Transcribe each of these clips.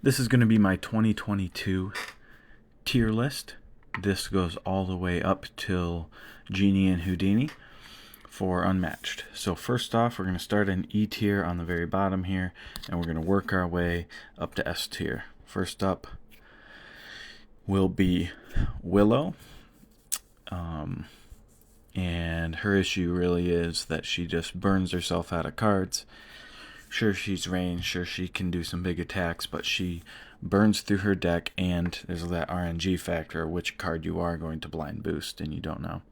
This is going to be my 2022 tier list. This goes all the way up till Genie and Houdini for Unmatched. So first off, we're going to start in E tier on the very bottom here, and we're going to work our way up to S tier. First up will be Willow. And her issue really is that she just burns herself out of cards. Sure, she's ranged, sure she can do some big attacks, but she burns through her deck, and there's that RNG factor, which card you are going to blind boost, and you don't know.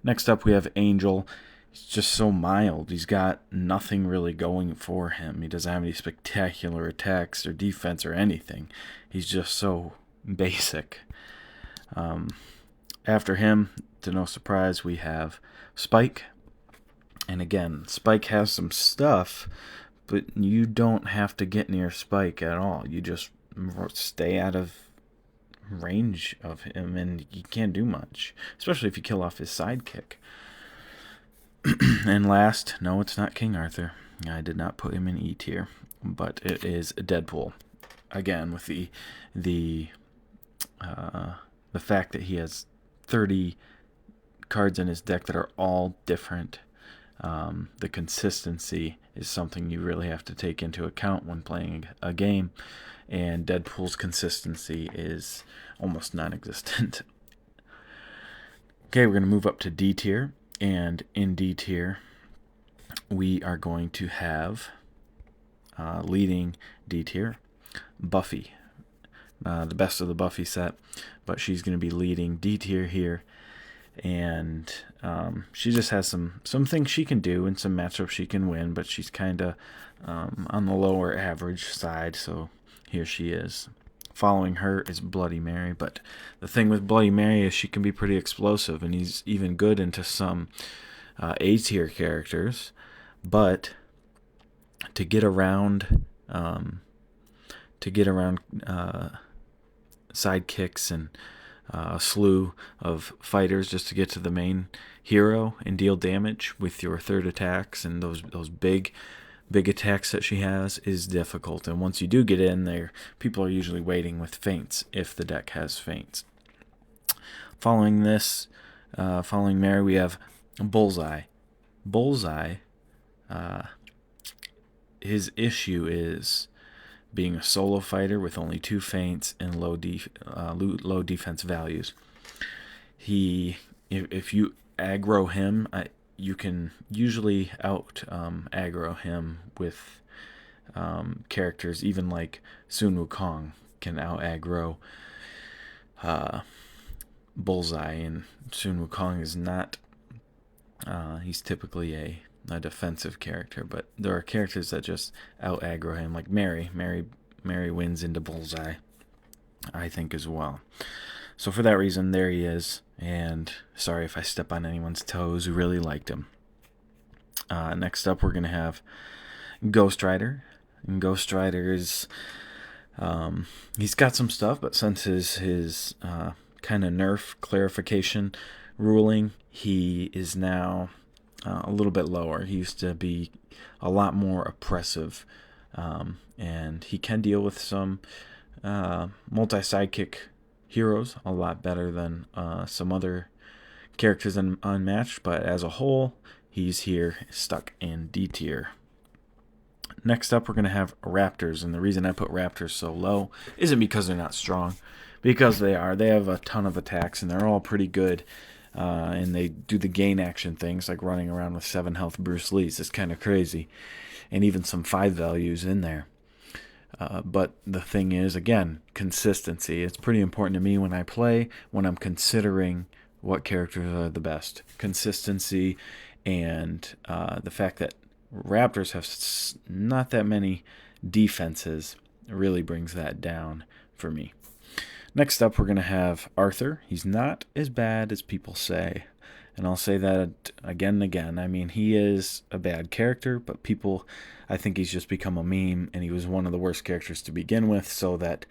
Next up, we have Angel. He's just so mild. He's got nothing really going for him. He doesn't have any spectacular attacks or defense or anything. He's just so basic. After him, to no surprise, we have Spike. And again, Spike has some stuff, but you don't have to get near Spike at all. You just stay out of range of him, and you can't do much, especially if you kill off his sidekick. And last, no, it's not King Arthur. I did not put him in E tier, but it is Deadpool. Again, with the fact that he has 30 cards in his deck that are all different. The consistency is something you really have to take into account when playing a game, and Deadpool's consistency is almost non-existent. Okay, we're going to move up to D tier, and in D tier, we are going to have leading D tier, Buffy. The best of the Buffy set, but she's going to be leading D tier here. And she just has some things she can do and some matchups she can win, but she's kind of on the lower average side, so here she is. Following her is Bloody Mary, but the thing with Bloody Mary is she can be pretty explosive, and he's even good into some A tier characters, but to get around sidekicks and a slew of fighters just to get to the main hero and deal damage with your third attacks and those big attacks that she has is difficult. And once you do get in there, people are usually waiting with feints if the deck has feints. Following Mary, we have Bullseye. Bullseye, his issue is being a solo fighter with only 2 feints and low defense values. If you aggro him, you can usually out aggro him with characters, even like Wukong can out aggro Bullseye, and Wukong is not. He's typically a defensive character, but there are characters that just out aggro him, like Mary wins into Bullseye, I think, as well. So for that reason, there he is, and sorry if I step on anyone's toes who really liked him. Next up, we're going to have Ghost Rider. And Ghost Rider is he's got some stuff, but since his kind of nerf clarification ruling, he is now a little bit lower. He used to be a lot more oppressive, and he can deal with some multi-sidekick heroes a lot better than some other characters in Unmatched, but as a whole, he's here stuck in D tier. Next up, we're going to have Raptors, and the reason I put Raptors so low isn't because they're not strong, because they are. They have a ton of attacks, and they're all pretty good. And they do the gain action things like running around with 7 health Bruce Lee's. It's kind of crazy. And even some 5 values in there. But the thing is, again, consistency. It's pretty important to me when I play, when I'm considering what characters are the best. Consistency and the fact that Raptors have not that many defenses really brings that down for me. Next up, we're going to have Arthur. He's not as bad as people say. And I'll say that again and again. I mean, he is a bad character, but I think he's just become a meme, and he was one of the worst characters to begin with, so that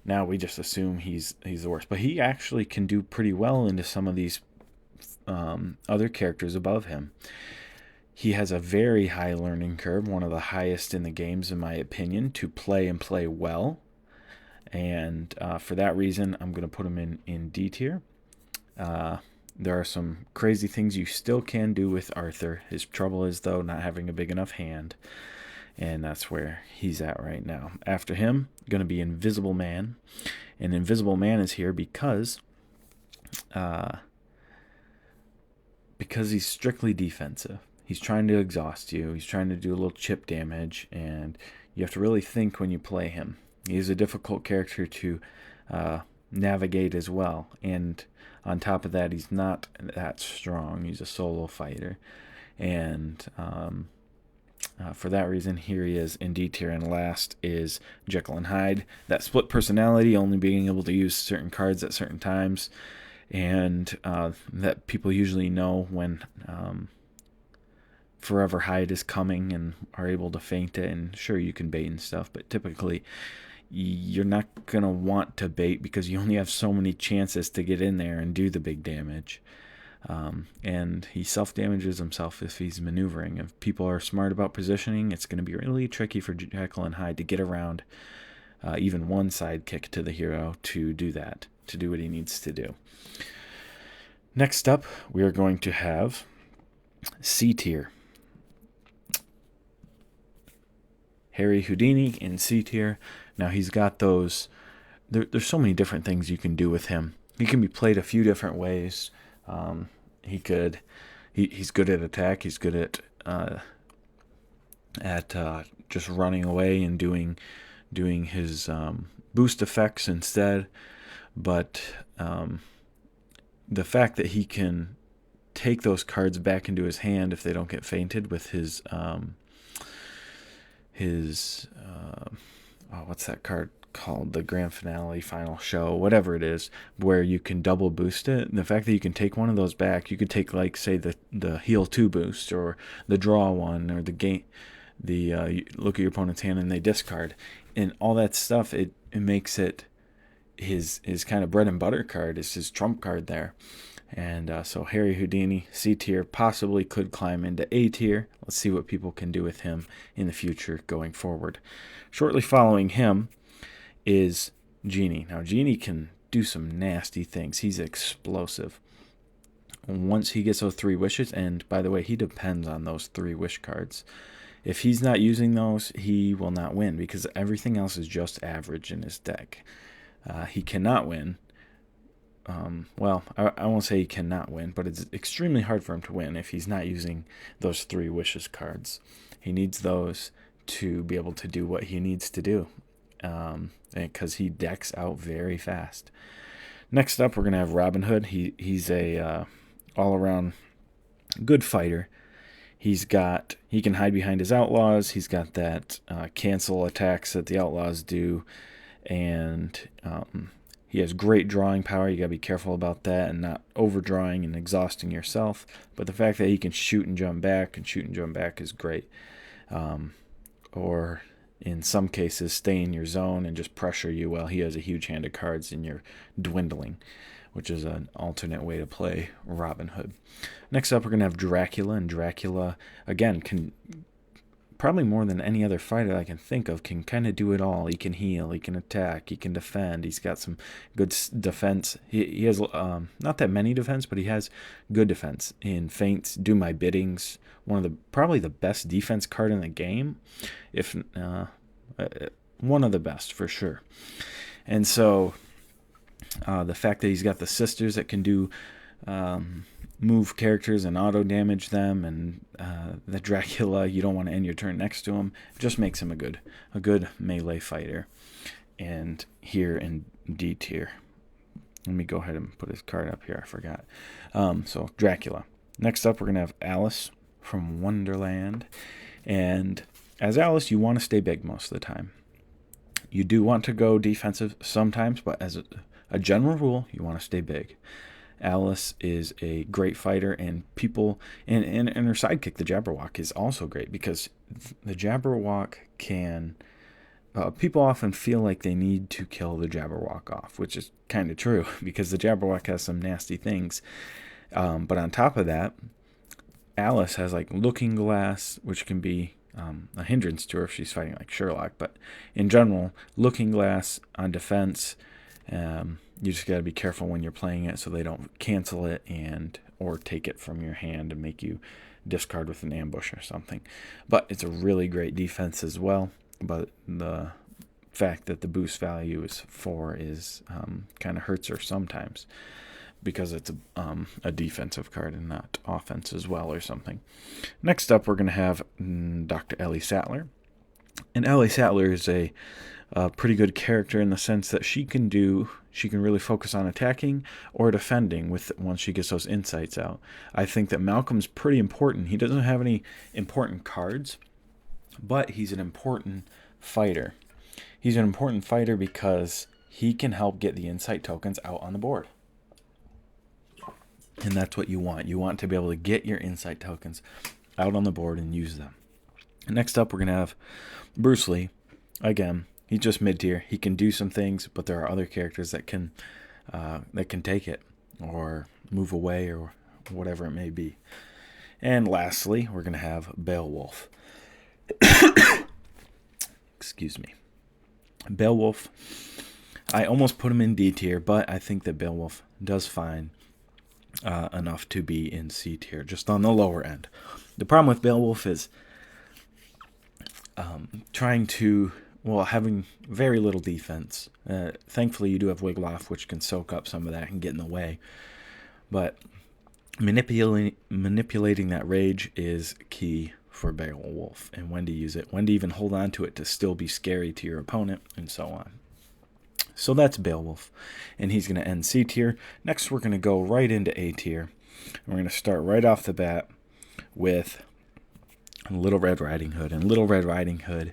now we just assume he's the worst. But he actually can do pretty well into some of these other characters above him. He has a very high learning curve, one of the highest in the games, in my opinion, to play and play well. And for that reason, I'm going to put him in D tier. There are some crazy things you still can do with Arthur. His trouble is, though, not having a big enough hand. And that's where he's at right now. After him, going to be Invisible Man. And Invisible Man is here because he's strictly defensive. He's trying to exhaust you. He's trying to do a little chip damage. And you have to really think when you play him. He's a difficult character to navigate as well. And on top of that, he's not that strong. He's a solo fighter. And for that reason, here he is in D tier. And last is Jekyll and Hyde. That split personality, only being able to use certain cards at certain times. And that people usually know when Forever Hyde is coming and are able to feint it. And sure, you can bait and stuff, but typically you're not going to want to bait because you only have so many chances to get in there and do the big damage. And he self-damages himself if he's maneuvering. If people are smart about positioning, it's going to be really tricky for Jekyll and Hyde to get around even one sidekick to the hero to do that, to do what he needs to do. Next up, we are going to have C tier. Harry Houdini in C tier. Now he's got those. There's so many different things you can do with him. He can be played a few different ways. He's good at attack. He's good at just running away and doing his boost effects instead. But the fact that he can take those cards back into his hand if they don't get feinted with his what's that card called? The grand finale, final show, whatever it is, where you can double boost it. And the fact that you can take one of those back, you could take, like, say the heal 2 boost or the draw 1 or you look at your opponent's hand and they discard, and all that stuff. It makes it his kind of bread and butter card. Is his trump card there. And so Harry Houdini, C tier, possibly could climb into A tier. Let's see what people can do with him in the future going forward. Shortly following him is Genie. Now, Genie can do some nasty things. He's explosive. Once he gets those 3 wishes, and by the way, he depends on those 3 wish cards. If he's not using those, he will not win because everything else is just average in his deck. He cannot win. I won't say he cannot win, but it's extremely hard for him to win if he's not using those 3 wishes cards. He needs those to be able to do what he needs to do, because he decks out very fast. Next up, we're going to have Robin Hood. He's a all-around good fighter. He can hide behind his outlaws. He's got that cancel attacks that the outlaws do, and he has great drawing power. You got to be careful about that and not overdrawing and exhausting yourself. But the fact that he can shoot and jump back is great. Or in some cases, stay in your zone and just pressure you while he has a huge hand of cards and you're dwindling, which is an alternate way to play Robin Hood. Next up, we're going to have Dracula. And Dracula, again, can probably more than any other fighter I can think of, can kind of do it all. He can heal, he can attack, he can defend. He's got some good defense. He has not that many defense, but he has good defense in feints, do my biddings. Probably the best defense card in the game, if one of the best for sure. And so the fact that he's got the sisters that can do move characters and auto damage them, and the Dracula, you don't want to end your turn next to him, it just makes him a good melee fighter. And here in D tier, let me go ahead and put his card up here. I forgot. So Dracula. Next up, we're gonna have Alice from Wonderland, and as Alice, you want to stay big most of the time. You do want to go defensive sometimes, but as a general rule, you want to stay big. Alice is a great fighter, and people and her sidekick, the Jabberwock, is also great because the Jabberwock can. People often feel like they need to kill the Jabberwock off, which is kind of true because the Jabberwock has some nasty things. But on top of that, Alice has like Looking Glass, which can be a hindrance to her if she's fighting like Sherlock. But in general, Looking Glass on defense, you just got to be careful when you're playing it so they don't cancel it or take it from your hand and make you discard with an ambush or something. But it's a really great defense as well. But the fact that the boost value is 4 is kind of hurts her sometimes, because it's a defensive card and not offense as well or something. Next up, we're going to have Dr. Ellie Sattler. And Ellie Sattler is a pretty good character in the sense that she can really focus on attacking or defending once she gets those insights out. I think that Malcolm's pretty important. He doesn't have any important cards, but he's an important fighter. He's an important fighter because he can help get the insight tokens out on the board. And that's what you want. You want to be able to get your insight tokens out on the board and use them. Next up, we're going to have Bruce Lee. Again, he's just mid-tier. He can do some things, but there are other characters that can take it or move away or whatever it may be. And lastly, we're going to have Beowulf. Excuse me. Beowulf, I almost put him in D tier, but I think that Beowulf does fine enough to be in C tier, just on the lower end. The problem with Beowulf is having very little defense. Thankfully, you do have Wiggle Off, which can soak up some of that and get in the way. But manipulating that rage is key for Beowulf, and when to use it, when to even hold on to it to still be scary to your opponent, and so on. So that's Beowulf, and he's going to end C tier. Next, we're going to go right into A tier. We're going to start right off the bat with Little Red Riding Hood. And Little Red Riding Hood,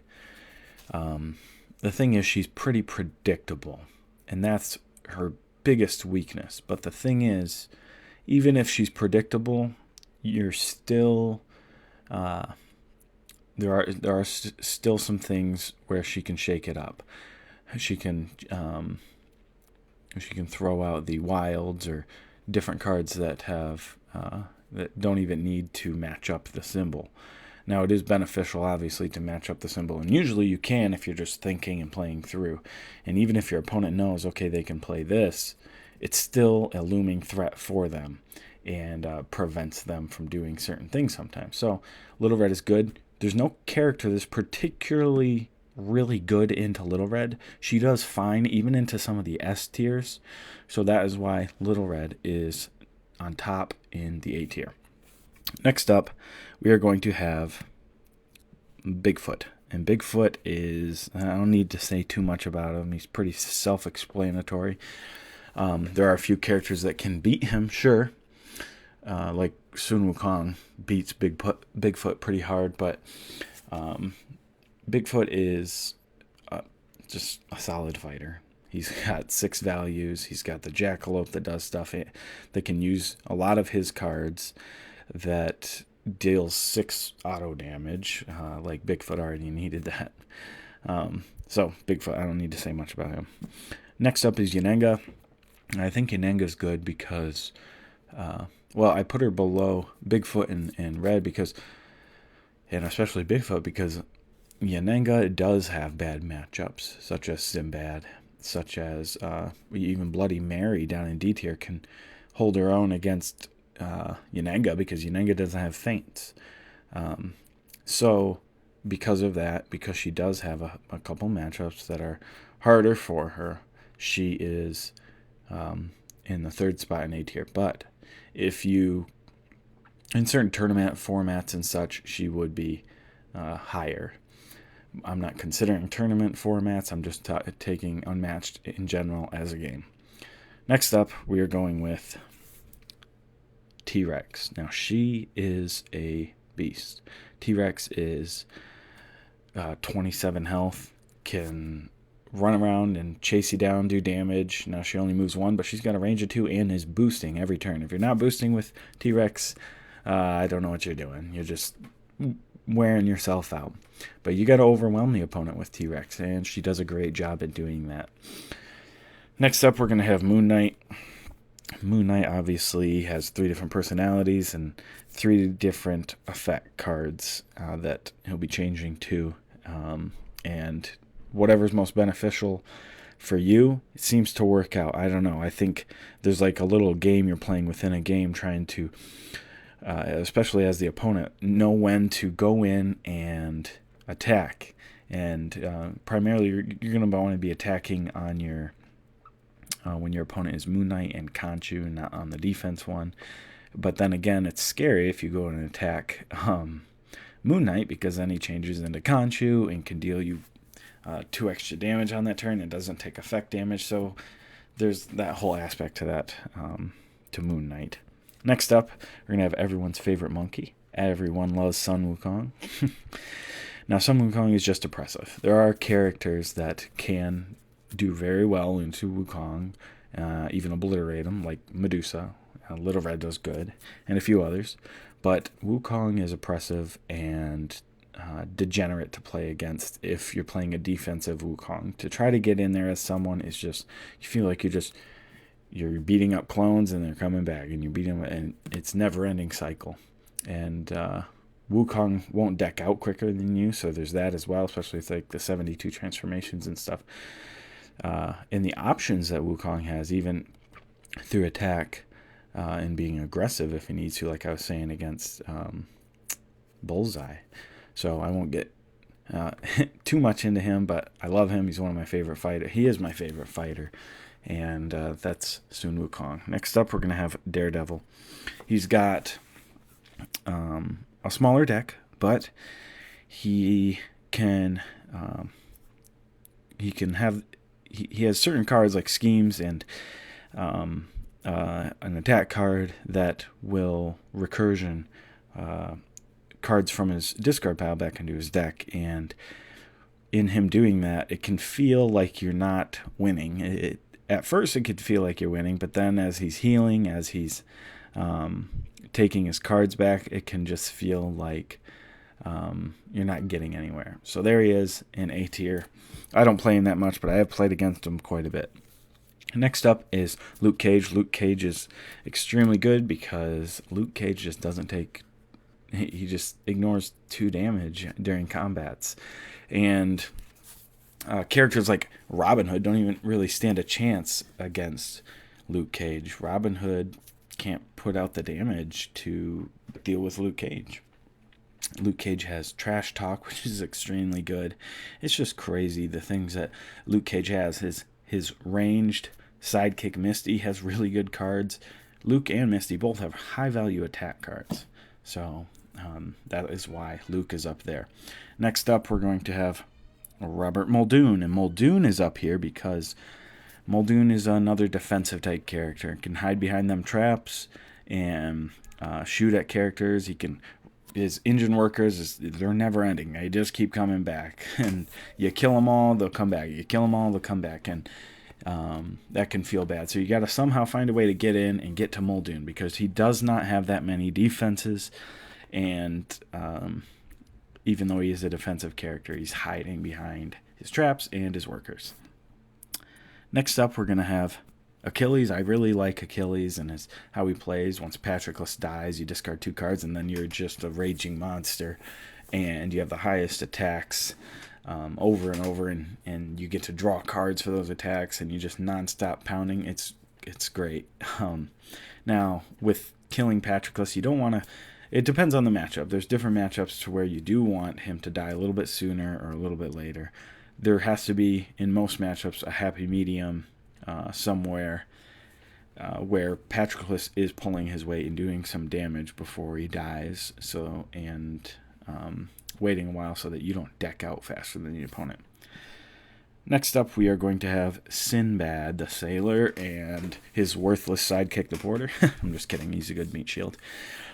the thing is, she's pretty predictable, and that's her biggest weakness. But the thing is, even if she's predictable, you're still there are still some things where she can shake it up. She can throw out the wilds or different cards that have that don't even need to match up the symbol. Now, it is beneficial, obviously, to match up the symbol, and usually you can if you're just thinking and playing through. And even if your opponent knows, okay, they can play this, it's still a looming threat for them and prevents them from doing certain things sometimes. So Little Red is good. There's no character that's particularly really good into Little Red. She does fine even into some of the S tiers. So that is why Little Red is on top in the A tier. Next up, we are going to have Bigfoot. And Bigfoot is, I don't need to say too much about him. He's pretty self-explanatory. There are a few characters that can beat him, sure. Like Sun Wukong beats Bigfoot pretty hard, but Bigfoot is just a solid fighter. He's got 6 values. He's got the Jackalope that does stuff that can use a lot of his cards that deals 6 auto damage. Like Bigfoot already needed that. So Bigfoot, I don't need to say much about him. Next up is Yanenga. I think Yanenga's good because, I put her below Bigfoot and Red because, and especially Bigfoot, because Yanenga does have bad matchups, such as Sinbad, such as even Bloody Mary down in D tier can hold her own against Yanenga because Yanenga doesn't have feints. So because of that, because she does have a couple matchups that are harder for her, she is in the 3rd spot in A tier. But if you, in certain tournament formats and such, she would be higher. I'm not considering tournament formats. I'm just taking Unmatched in general as a game. Next up, we are going with T-Rex. Now, she is a beast. T-Rex is 27 health, can run around and chase you down, do damage. Now, she only moves 1, but she's got a range of 2 and is boosting every turn. If you're not boosting with T-Rex, I don't know what you're doing. You're just wearing yourself out. But you got to overwhelm the opponent with T-Rex, and she does a great job at doing that. Next up, we're going to have Moon Knight. Moon Knight obviously has 3 different personalities and 3 different effect cards that he'll be changing to. And whatever's most beneficial for you, it seems to work out. I don't know. I think there's like a little game you're playing within a game, trying to, especially as the opponent, know when to go in and attack. And primarily, you're going to want to be attacking on your when your opponent is Moon Knight and Khonshu, not on the defense one. But then again, it's scary if you go and attack Moon Knight, because then he changes into Khonshu and can deal you 2 extra damage on that turn. It doesn't take effect damage, so there's that whole aspect to that, to Moon Knight. Next up, we're going to have everyone's favorite monkey. Everyone loves Sun Wukong. Now, Sun Wukong is just oppressive. There are characters that can do very well into Wukong, even obliterate him, like Medusa. Little Red does good, and a few others. But Wukong is oppressive and degenerate to play against if you're playing a defensive Wukong. To try to get in there as someone is just, you feel like you're beating up clones and they're coming back, and you're beating them, and it's never-ending cycle. And Wukong won't deck out quicker than you, so there's that as well, especially with like the 72 transformations and stuff. And the options that Wukong has, even through attack and being aggressive if he needs to, like I was saying against Bullseye. So I won't get too much into him, but I love him. He's one of my favorite fighters. He is my favorite fighter, and that's Sun Wukong. Next up, we're going to have Daredevil. He's got a smaller deck, but he can have... He has certain cards like schemes and an attack card that will recursion cards from his discard pile back into his deck. And in him doing that, it can feel like you're not winning. At first, it could feel like you're winning, but then as he's healing, as he's taking his cards back, it can just feel like you're not getting anywhere. So there he is in A tier. I don't play him that much, but I have played against him quite a bit. Next up is Luke Cage. Luke Cage is extremely good because Luke Cage just doesn't take... He just ignores 2 damage during combats. And characters like Robin Hood don't even really stand a chance against Luke Cage. Robin Hood can't put out the damage to deal with Luke Cage. Luke Cage has Trash Talk, which is extremely good. It's just crazy the things that Luke Cage has. His ranged sidekick Misty has really good cards. Luke and Misty both have high value attack cards. So that is why Luke is up there. Next up, we're going to have Robert Muldoon. And Muldoon is up here because Muldoon is another defensive type character. Can hide behind them traps and shoot at characters. His engine workers, they're never ending. They just keep coming back. And you kill them all, they'll come back. You kill them all, they'll come back. And that can feel bad. So you got to somehow find a way to get in and get to Muldoon, because he does not have that many defenses. And even though he is a defensive character, he's hiding behind his traps and his workers. Next up, we're going to have Achilles. I really like Achilles and how he plays. Once Patroclus dies, you discard 2 cards, and then you're just a raging monster. And you have the highest attacks over and over, and you get to draw cards for those attacks, and you just nonstop pounding. It's great. Now, with killing Patroclus, you don't want to... It depends on the matchup. There's different matchups to where you do want him to die a little bit sooner or a little bit later. There has to be, in most matchups, a happy medium somewhere where Patroclus is pulling his weight and doing some damage before he dies. Waiting a while so that you don't deck out faster than the opponent. Next up, we are going to have Sinbad the Sailor and his worthless sidekick, the Porter. I'm just kidding. He's a good meat shield.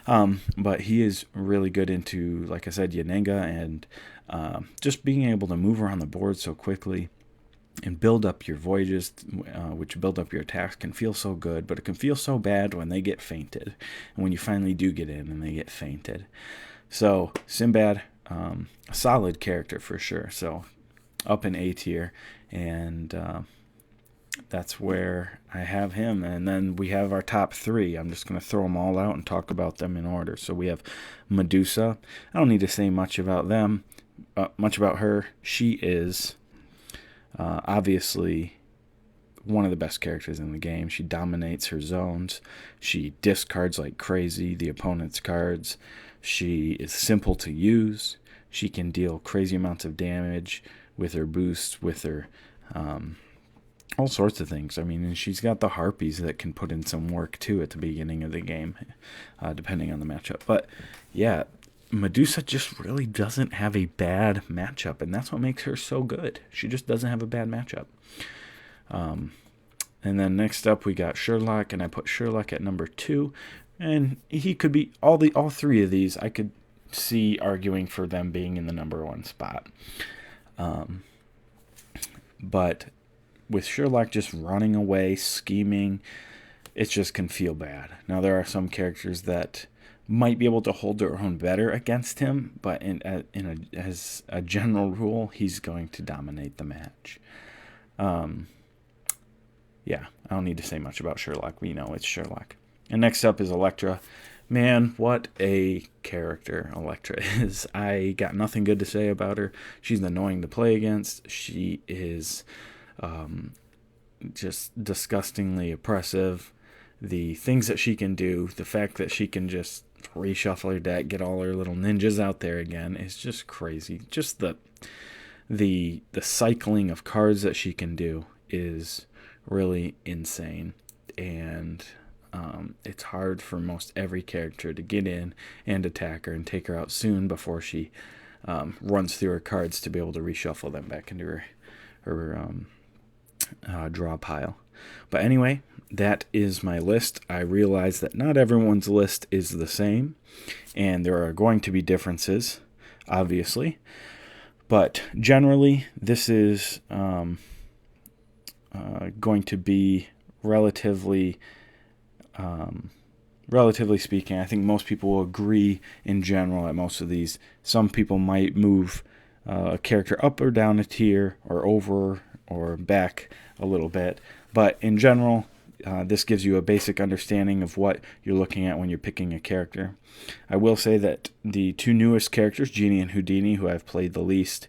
But he is really good into, like I said, Yanenga, and just being able to move around the board so quickly and build up your voyages, which build up your attacks, can feel so good, but it can feel so bad when they get feinted, and when you finally do get in and they get feinted. So Sinbad, a solid character for sure. So up in A tier, and that's where I have him. And then we have our top three. I'm just going to throw them all out and talk about them in order. So we have Medusa. I don't need to say much about her. She is obviously one of the best characters in the game. She dominates her zones. She discards like crazy the opponent's cards. She is simple to use. She can deal crazy amounts of damage with her boosts, with her all sorts of things. I mean, and she's got the harpies that can put in some work too at the beginning of the game, depending on the matchup. But yeah, Medusa just really doesn't have a bad matchup, and that's what makes her so good. She just doesn't have a bad matchup. And then next up we got Sherlock, and I put Sherlock at number 2, and he could be all three of these. I could see arguing for them being in the number 1 spot. But with Sherlock just running away, scheming, it just can feel bad. Now there are some characters that might be able to hold their own better against him, but as a general rule, he's going to dominate the match. Yeah, I don't need to say much about Sherlock. We know it's Sherlock. And next up is Elektra. Man, what a character Elektra is. I got nothing good to say about her. She's annoying to play against. She is just disgustingly oppressive. The things that she can do, the fact that she can just reshuffle her deck, get all her little ninjas out there again, is just crazy. Just the cycling of cards that she can do is really insane, and it's hard for most every character to get in and attack her and take her out soon before she runs through her cards to be able to reshuffle them back into her draw pile. But anyway, that is my list. I realize that not everyone's list is the same, and there are going to be differences, obviously, but generally this is going to be relatively speaking. I think most people will agree in general at most of these. Some people might move a character up or down a tier, or over or back a little bit, but in general, this gives you a basic understanding of what you're looking at when you're picking a character. I will say that the 2 newest characters, Genie and Houdini, who I've played the least,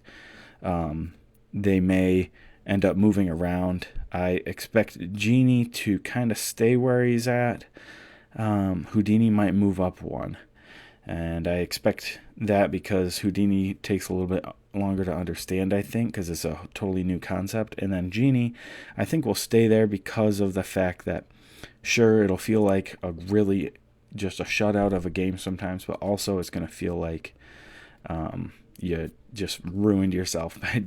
they may end up moving around. I expect Genie to kind of stay where he's at. Houdini might move up 1. And I expect that because Houdini takes a little bit longer to understand, I think, because it's a totally new concept. And then Genie, I think, will stay there because of the fact that, sure, it'll feel like a really just a shutout of a game sometimes, but also it's going to feel like you just ruined yourself by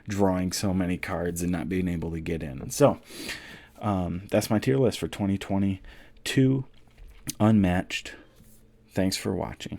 drawing so many cards and not being able to get in. So that's my tier list for 2022 Unmatched. Thanks for watching.